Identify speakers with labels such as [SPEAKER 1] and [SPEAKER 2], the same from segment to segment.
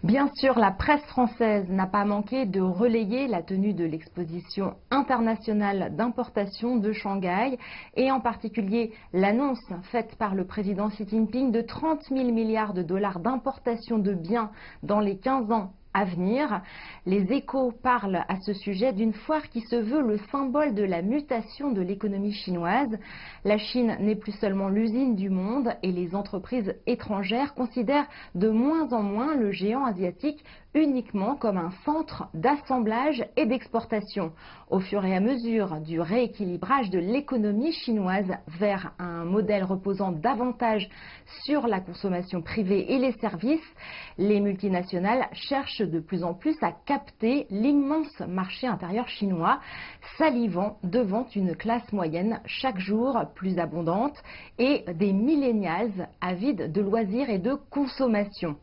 [SPEAKER 1] Bien sûr, la presse française n'a pas manqué de relayer la tenue de l'exposition internationale d'importation de Shanghai et en particulier l'annonce faite par le président Xi Jinping de 30 000 milliards de dollars d'importation de biens dans les 15 ans à venir. Les Échos parlent à ce sujet d'une foire qui se veut le symbole de la mutation de l'économie chinoise. La Chine n'est plus seulement l'usine du monde et les entreprises étrangères considèrent de moins en moins le géant asiatique uniquement comme un centre d'assemblage et d'exportation. Au fur et à mesure du rééquilibrage de l'économie chinoise vers un modèle reposant davantage sur la consommation privée et les services, les multinationales cherchent de plus en plus à capter l'immense marché intérieur chinois, salivant devant une classe moyenne chaque jour plus abondante et des millennials avides de loisirs et de consommation.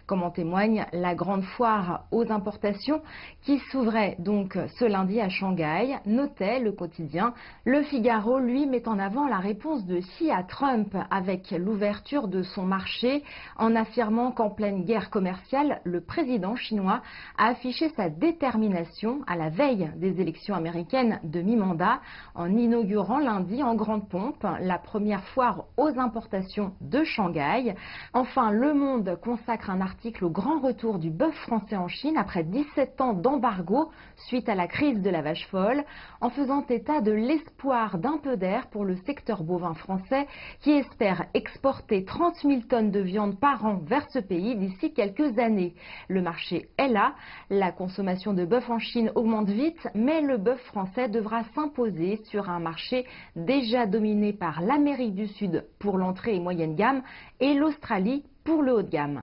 [SPEAKER 1] Comme en témoigne la grande foire aux importations qui s'ouvrait donc ce lundi à Shanghai, notait le quotidien. Le Figaro, lui, met en avant la réponse de Xi à Trump avec l'ouverture de son marché en affirmant qu'en pleine guerre commerciale, le président chinois a affiché sa détermination à la veille des élections américaines de mi-mandat en inaugurant lundi en grande pompe la première foire aux importations de Shanghai. Enfin, Le Monde consacre un article au grand retour du bœuf français en Chine après 17 ans d'embargo suite à la crise de la vache folle, en faisant état de l'espoir d'un peu d'air pour le secteur bovin français qui espère exporter 30 000 tonnes de viande par an vers ce pays d'ici quelques années. Le marché est là, la consommation de bœuf en Chine augmente vite, mais le bœuf français devra s'imposer sur un marché déjà dominé par l'Amérique du Sud pour l'entrée et moyenne gamme et l'Australie pour le haut de gamme.